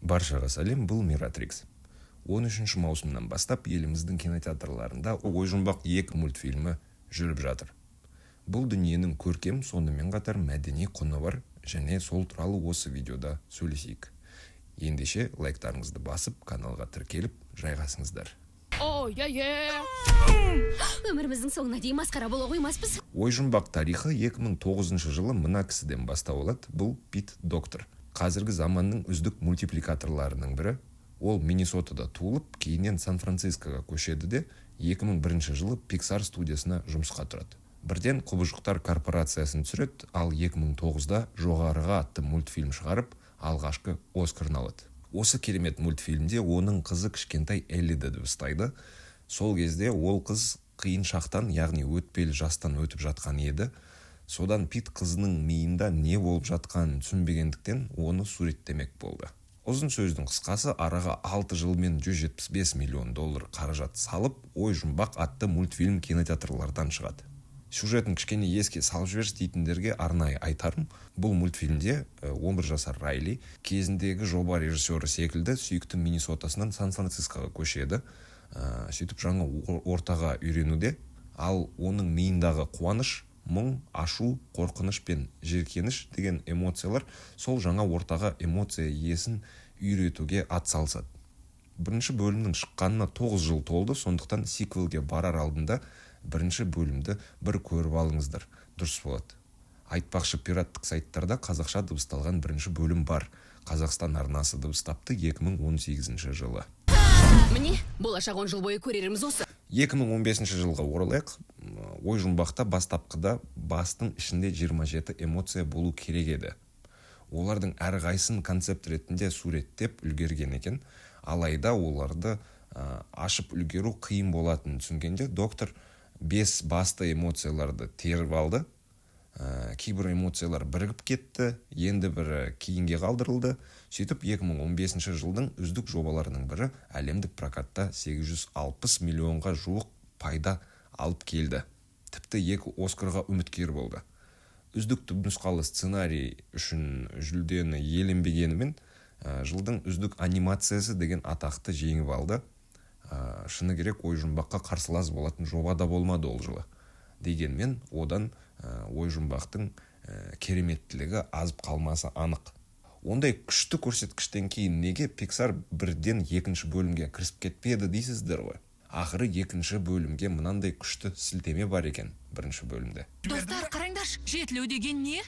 Баршаға сәлем, бұл Миратрикс. 13 маусымнан бастап еліміздің кинотеатрларында Ой жұмбақ 2 мультфильмі жүріп жатыр. Бұл дүниенің көркем, сонымен қатар мәдени құны бар, және сол туралы осы видеода сөйлесейік. Ендеше лайктарыңызды басып, каналға тіркеліп, жайғасыңыздар. Өміріміздің соңына дейін масқара бола қоймаспыз. Ой жұмбақ тарихы 2009 жылы мына кісіден бастау алады. Бұл Пит Доктор. Қазіргі заманның үздік мультипликаторларының бірі. Ол Миннесотада туылып, кейіннен Сан-Францискоға көшеді де 2001 жылы Pixar студиясына жұмысқа тұрады. Бірден Құбыжықтар корпорациясын түсіреді, ал 2009-да Жоғарыға атты мультфильм шығарып, алғашқы Оскарын алады. Осы керемет мультфильмде оның қызы кішкентай Эллиді дыбыстайды. Сол кезде ол қыз қиын шақтан, яғни өтпелі жастан өтіп жатқан еді. Содан Пит қызының миында не болып жатқанын түсінбегендіктен оны суреттемек болды. Ұзын сөздің қысқасы, араға 6 жыл мен $175 миллион қаражат салып, Ой жұмбақ атты мультфильм кинотеатрлардан шығады. Сюжетін кішкене еске салып жіберші дейтіндерге арнайы айтарым. Бұл мультфильмде 11 жасар Райли кезіндегі жоба режиссері секілді сүйікті Миннесотасынан Сан-Францискоға көшеді. Сөйтіп жаңа ортаға үйренуде, ал оның миындағы қуаныш, мұң, ашу, қорқыныш пен жеркеніш деген эмоциялар сол жаңа ортаға эмоция иесін үйретуге атсалысады. Бірінші бөлімнің шыққанына 9 жыл толды, сондықтан сиквелге барар алдында бірінші бөлімді бір көріп алыңыздар, дұрыс болады. Айтпақшы, пираттық сайттарда қазақша дыбысталған бірінші бөлім бар. Қазақстан арнасы дыбыстапты 2018 жылы. Міне, болашақ 10 жыл бойы көреріміз осы. 2015 жылға оралайық. Ой жұмбақта бастапқыда бастың ішінде 27 эмоция болу керек еді. Олардың әрқайсысын концепт ретінде суреттеп үлгерген екен. Алайда оларды ашып үлгеру қиын болатынын түсінгенде доктор 5 басты эмоцияларды теріп алды. Кейбір эмоциялар бірігіп кетті, енді бірі кейінге қалдырылды. Сөйтіп 2015 жылдың үздік жобаларының бірі әлемдік прокатта 860 миллионға жуық пайда алып келді. Тіпті 2 Оскарға үміткер болды. Үздік түпнұсқалы сценарий үшін жүлдені иеленбегенімен, жылдың үздік анимациясы деген атақты жеңіп алды. Шыны керек, Ой жұмбаққа қарсылас болатын жоба да болмады ол жылы. Дегенмен, одан Ой жұмбақтың кереметтілігі азып қалмасы анық. Ондай күшті көрсеткіштен кейін неге Pixar бірден екінші бөлімге кірісіп кетпеді дейсіздер ғой? Ақыры екінші бөлімге мынандай күшті сілтеме бар екен бірінші бөлімде. Достар, қараңдаршы, жетілу деген не?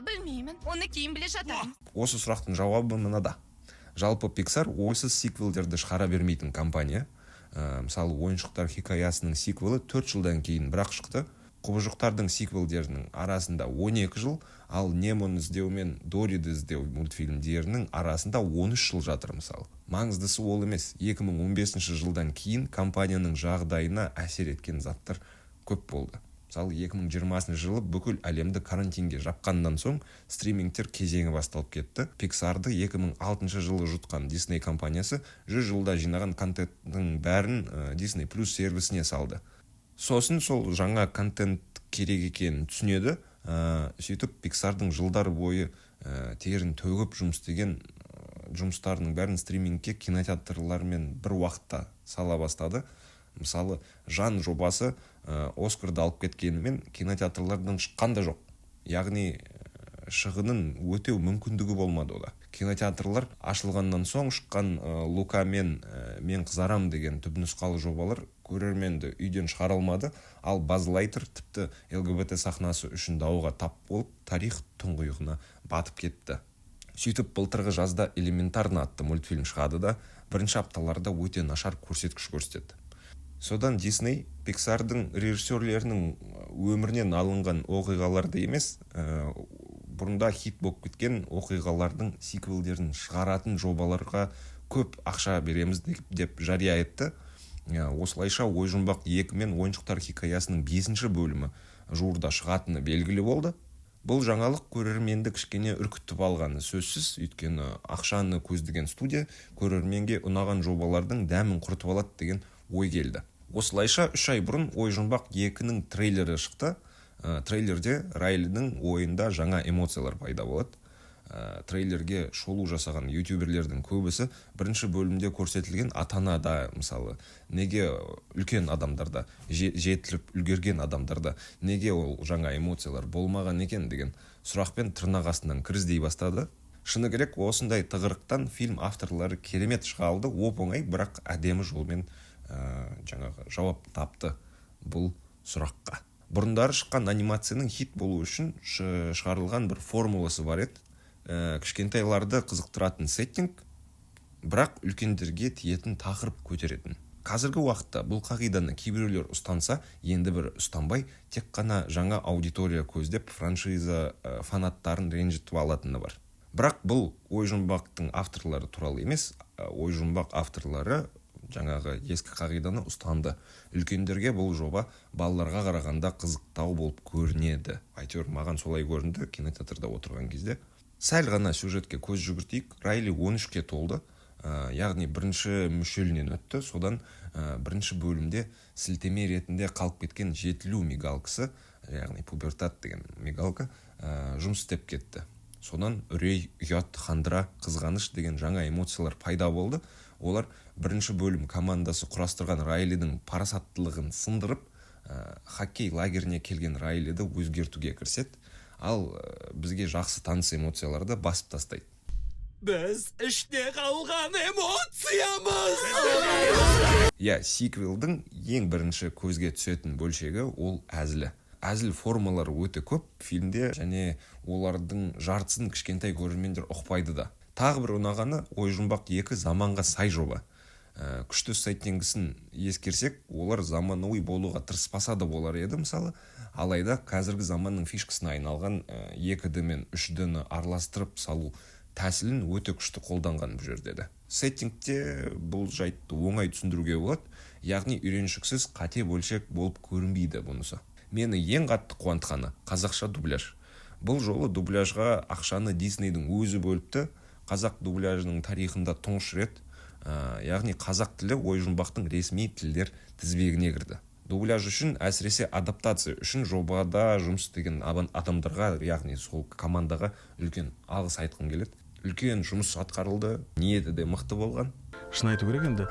Білмеймін, оны кейін біле жатармын. Осы сұрақтың жауабы мынада. Жалпы Pixar ойсыз сиквелдерді шығара бермейтін компания. Мысалы, ойыншықтар хикаясының сиквелі 4 жылдан кейін бірақ шықты. Құбыжықтардың сиквелдерінің арасында 12 жыл, ал Немоны іздеу мен Дориді іздеу мультфильмдерінің арасында 13 жыл жатыр мысалы. Маңыздысы ол емес, 2015 жылдан кейін компанияның жағдайына әсер еткен заттар көп болды. Мысалы, 2020 жылы бүкіл әлемді карантинге жапқаннан соң стримингтер кезеңі басталып кетті. Pixar'ды 2006 жылы жұтқан Disney компаниясы 100 жылда жинаған контенттің бәрін Disney Plus сервисіне салды. Сосын сол жаңа контент керек екенін түсінеді. Сөйтіп Pixar'дың жылдар бойы терін төгіп жұмыстеген жұмыстарының бәрін стримингке кинотеатрлармен бір уақытта сала бастады. Мысалы, Жан жобасы Оскарды алып кеткенімен кинотеатрлардан шыққан да жоқ. Яғни шығынын өтеу мүмкіндігі болмады ода. Кинотеатрлар ашылғаннан соң шыққан Лука мен Мен қызарам деген түпнұсқалы жобалар көрерменді үйден шығара алмады, ал Баз Лайтер тіпті ЛГБТ сахнасы үшін дауға тап болып, тарих тұңғиығына батып кетті. Сөйтіп былтырғы жазда Элементарно атты мультфильм шығады да, бірінші апталарда өте нашар көрсеткіш көрсетеді. Содан Disney Pixar'дың режиссерлерінің өмірінен алынған оқиғаларды емес, бұрында хит болып кеткен оқиғалардың сиквелдерін шығаратын жобаларға көп ақша береміз деп жария етті. Осылайша Ой жұмбақ 2 мен ойыншықтар хикаясының 5-ші бөлімі жуырда шығатыны белгілі болды. Бұл жаңалық көрерменді кішкене үркітіп алғаны сөзсіз, өйткені ақшаны көздеген студия көрерменге ұнаған жобалардың дәмін құртып алады деген ой келді. Осылайша 3 ай бұрын Ой жұмбақ 2-ның трейлері шықты. Трейлерде Райлидің ойында жаңа эмоциялар пайда болады. трейлерге шолу жасаған ютуберлердің көбісі бірінші бөлімде көрсетілген ата-анада, мысалы, неге үлкен адамдарда, жетіліп үлгерген адамдарда неге ол жаңа эмоциялар болмаған екен деген сұрақпен тырнақ астынан кіріздей бастады. Шыны керек, осындай тығырықтан фильм авторлары керемет шыға алды, оп-оңай, бірақ әдемі жолмен жаңағы жауап тапты бұл сұраққа. Бұрындары шыққан анимацияның хит болу үшін шығарылған бір формуласы бар еді. Кішкентайларды қызықтыратын сеттинг, бірақ үлкендерге тиетін тақырып көтеретін. Қазіргі уақытта бұл қағиданы кейбіреулер ұстанса, енді бір ұстанбай, тек қана жаңа аудитория көздеп франшиза фанаттарын ренжітіп алатыны бар. Бірақ бұл ой-жұмбақтың авторлары туралы емес, ой-жұмбақ авторлары жаңағы ескі қағиданы ұстанды. Үлкендерге бұл жоба балаларға қарағанда қызықтау болып көрінеді. Әйтеуір маған солай көрінді кинотеатрда отырған кезде. Сәл ғана сюжетке көз жүгіртейік. Райли 13-ке толды, яғни бірінші мүшелінен өтті. Содан бірінші бөлімде сілтеме ретінде қалып кеткен жетілу мигалкасы, яғни пубертат деген мигалка, жұмыс істеп кетті. Содан үрей, ұят, хандыра, қызғаныш деген жаңа эмоциялар пайда болды. Олар бірінші бөлім командасы құрастырған Райлидің парасаттылығын сындырып, хоккей лагеріне келген Райлиді өзгертуге кіріседі. Ал бізге жақсы таныс эмоцияларды басып тастайды. Біз іште қалған эмоциямыз! Сиквелдің ең бірінші көзге түсетін бөлшегі ол әзілі. Әзіл формалары өте көп фильмде, және олардың жартысын кішкентай көрермендер ұқпайды да. Тағы бір ұнағаны, ой-жұмбақ 2 заманға сай жоба. Күшті сеттингісін ескерсек, олар заманауи болуға тырыспаса да болар еді, мысалы. Алайда қазіргі заманның фишкасына айналған 2D мен 3D-ні араластырып салу тәсілін өте күшті қолданған бұл жердеді. Сеттингте бұл жайтты оңай түсіндіруге болады, яғни үйреншіксіз қате бөлшек болып көрінбейді бұнысы. Мені ең қатты қуантқаны қазақша дубляж. Бұл жолы дубляжға ақшаны Диснейдің өзі бөліпті. Қазақ дубляжының тарихында тұңғыш рет, яғни қазақ тілі ой-жұмбақтың ресми тілдер тізбегіне кірді. Дубляж үшін, әсіресе адаптация үшін жобада жұмыс істеген адамдарға, яғни сол командаға үлкен алғыс айтқым келеді. Үлкен жұмыс атқарылды, ниеті де мықты болған. Шын айту керек, енді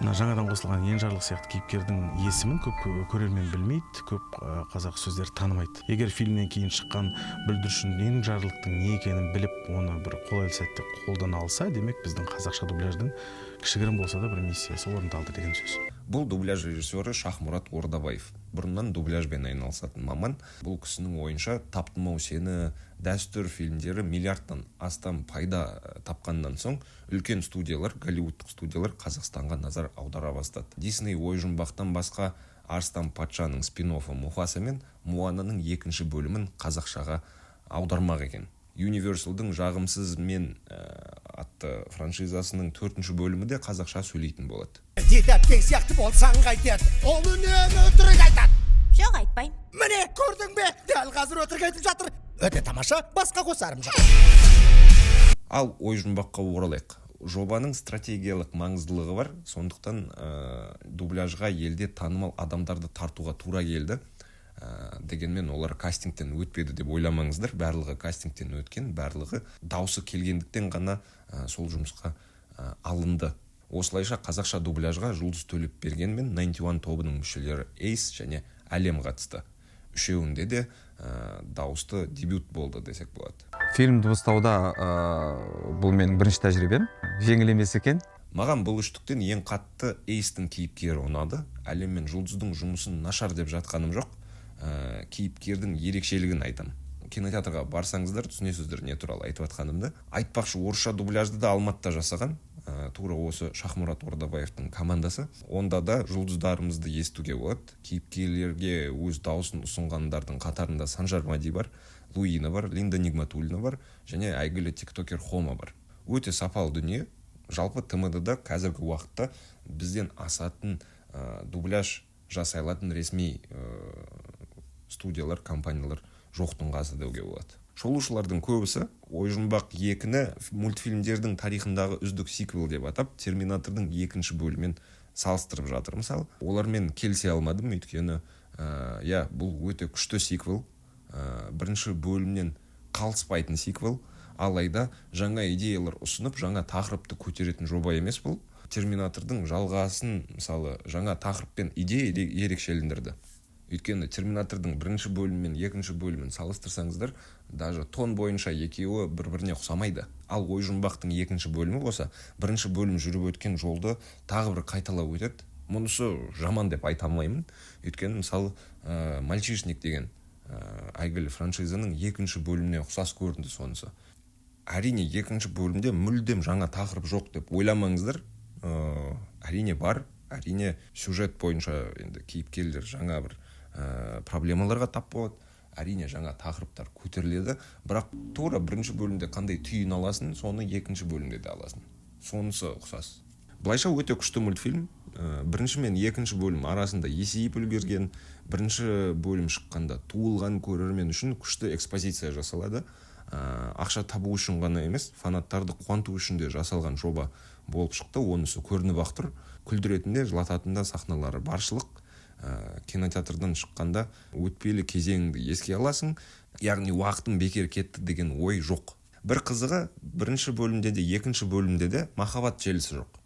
мына жаңадан қосылған Енжарлық сияқты кейіпкердің есімін көп көрермен білмейді, көп қазақ сөздер танымайды. Егер фильмнен кейін шыққан бүлдіршін Енжарлықтың не екенін біліп, оны бір қолайлы сәтте қолдана алса, демек біздің қазақша дубляждың кішігірім болса да бір миссиясы орындалды деген сөз. Бұл дубляж режиссері Шахмұрат Ордабаев. Бұрыннан дубляжбен айналысатын маман. Бұл кісінің ойынша Таптым-ау сені, Дәстүр фильмдері миллиардтан астам пайда тапқаннан соң, үлкен студиялар, голливудтық студиялар Қазақстанға назар аудара бастады. Дисней ой-жұмбақтан басқа Арыстан патшаның спин-оффы Муфаса мен Муананың 2-ші бөлімін қазақшаға аудармақ екен. Universal'дың жағымсыз мен атты франшизасының 4-ші бөлімі де қазақша сөйлейтін болады. Детәпкен сияқты болсаң қайтеді, ол үнемі өтірік айтады. Жоқ, айтпаймын. Міне, көрдің бе? Дәл қазір өтірік айтып жатыр. Өте тамаша, басқа қосарым жоқ. Ал ой-жұмбаққа оралайық. Жобаның стратегиялық маңыздылығы бар, сондықтан дубляжға елде танымал адамдарды тартуға тура келді. Дегенмен олар кастингтен өтпеді деп ойламаңыздар. Барлығы кастингтен өткен, барлығы даусы келгендіктен ғана сол жұмысқа алынды. Осылайша қазақша дубляжға Жұлдыз Төлепберген мен 91 тобының мүшелері Эйс және Әлем қатысты. Үшеуінде де дауысты дебют болды десек болады. Фильм дыбыстауда бұл менің бірінші тәжірибем. Жеңіл емес екен. Маған бұл үштіктен ең қатты Эйстің кейіпкері ұнады. Әлем мен Жұлдыздың жұмысын нашар деп жатқаным жоқ. Кейіпкердің ерекшелігін айтам. Кинотеатрға барсаңыздар түсінесіздер не туралы айтып жатқанымды. Айтпақшы, орысша дубляжды да Алматыда жасаған. Тура осы Шахмұрат Ордабаевтың командасы. Онда да жұлдыздарымызды естуге болады. Кейіпкерлерге өз дауысын ұсынғандардың қатарында Санжар Мади бар, Луина бар, Линда Нигматуллина бар, және әйгілі тиктокер Хома бар. Өте сапалы дүние. Жалпы ТМД-да қазіргі уақытта бізден асатын дубляж жасайлатын ресми студиялар, компаниялар жоқтың қасы деуге болады. Шолушылардың көбісі ой-жұмбақ 2-ні мультфильмдердің тарихындағы үздік сиквел деп атап, Терминатордың 2-ші бөлімен салыстырып жатыр. Мысалы, олармен келісе алмадым, өйткені бұл өте күшті сиквел, бірінші бөлімнен қалыспайтын сиквел, алайда жаңа идеялар ұсынып жаңа тақырыпты көтеретін жоба емес бұл. Терминатордың жалғасын мысалы жаңа тақырыппен идея ерекшелендірді. Өйткені Терминатордың бірінші бөлімі мен екінші бөлімін салыстырсаңыздар, даже тон бойынша екеуі бір-біріне ұқсамайды. Ал ой жұмбақтың екінші бөлімі болса, бірінші бөлім жүріп өткен жолды тағы бір қайталап өтеді. Мұнысы жаман деп айта алмаймын. Өйткені мысалы Мальчишник деген әйгілі франшизаның екінші бөліміне ұқсас көрінді сонысы. Әрине екінші бөлімде мүлдем жаңа тақырып жоқ деп ойламаңыздар. Әрине бар, әрине сюжет бойынша енді кейіпкерлер жаңа бір проблемаларға тап болады, әрине жаңа тақырыптар көтеріледі, бірақ тура бірінші бөлімде қандай түйін аласын, соны екінші бөлімде де аласын. Сонысы ұқсас. Былайша өте күшті мультфильм. Бірінші мен екінші бөлім арасында есейіп үлгерген, бірінші бөлім шыққанда туылған көрермен үшін күшті экспозиция жасалады. Ақша табу үшін ғана емес, фанаттарды қуанту үшін де жасалған жоба болып шықты. Онысы көрініп ақ тұр. Күлдіретінде, жылататында сахналары баршылық. Кинотеатрдан шыққанда өтпелі кезеңді еске аласың, яғни уақытым бекер кетті деген ой жоқ. Бір қызығы, бірінші бөлімде де екінші бөлімде де махаббат желісі жоқ.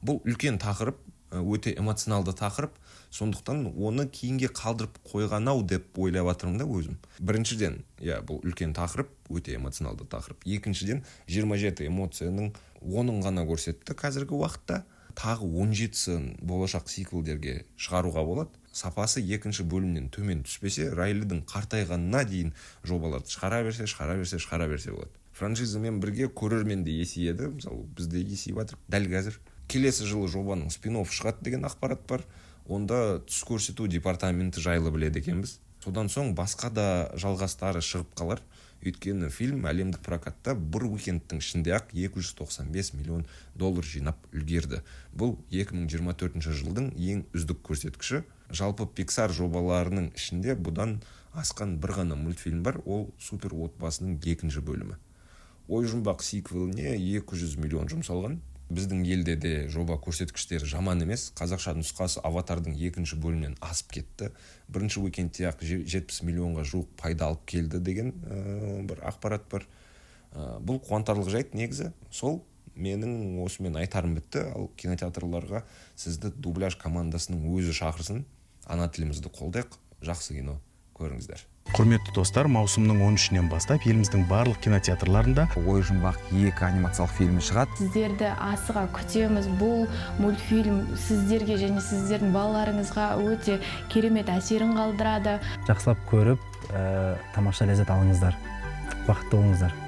Бұл үлкен тақырып, өте эмоционалды тақырып, сондықтан оны кейінге қалдырып қойған-ау деп ойлап жатырмын да өзім. Біріншіден, бұл үлкен тақырып, өте эмоционалды тақырып. Екіншіден, 27 эмоцияның 10-ын ғана көрсетті қазіргі уақытта. Тағы 17-сін болашақ сиквелдерге шығаруға болады. Сапасы екінші бөлімнен төмен түспесе, Райлидің қартайғанына дейін жобаларды шығара берсе болады. Франшизамен бірге көрермен де есейеді, мысалы бізде есейіп жатыр. Дәл қазір келесі жылы жобаның спин-офф шығады деген ақпарат бар. Онда түс көрсету департаменті жайлы біледі екенбіз. Содан соң басқа да жалғастары шығып қалар. Өйткені фильм әлемдік прокатта бір уикендтің ішінде ақ $295 миллион жинап үлгерді. Бұл 2024 жылдың ең үздік көрсеткіші. Жалпы Pixar жобаларының ішінде бұдан асқан бір ғана мультфильм бар, ол Супер отбасының екінші бөлімі. Ой жұмбақ сиквеліне 200 миллион жұмсалған. Біздің елде де жоба көрсеткіштері жаман емес. Қазақша нұсқасы Аватардың екінші бөлімнен асып кетті. Бірінші уикендте ақ 70 миллионға жуық пайда алып келді деген бір ақпарат бар. Бұл қуантарлық жайт негізі. Сол менің осымен айтарым бітті. Ал кинотеатрларға сізді дубляж командасының өзі шақырсын. Ана тілімізді қолдайық. Жақсы кино көріңіздер. Құрметті достар, маусымның 13-нен бастап еліміздің барлық кинотеатрларында Ой жұмбақ 2 анимациялық фильмі шығады. Сіздерді асыға күтеміз. Бұл мультфильм сіздерге және сіздердің балаларыңызға өте керемет әсерін қалдырады. Жақсылап көріп, тамаша ләззат алыңыздар. Бақытты болыңыздар.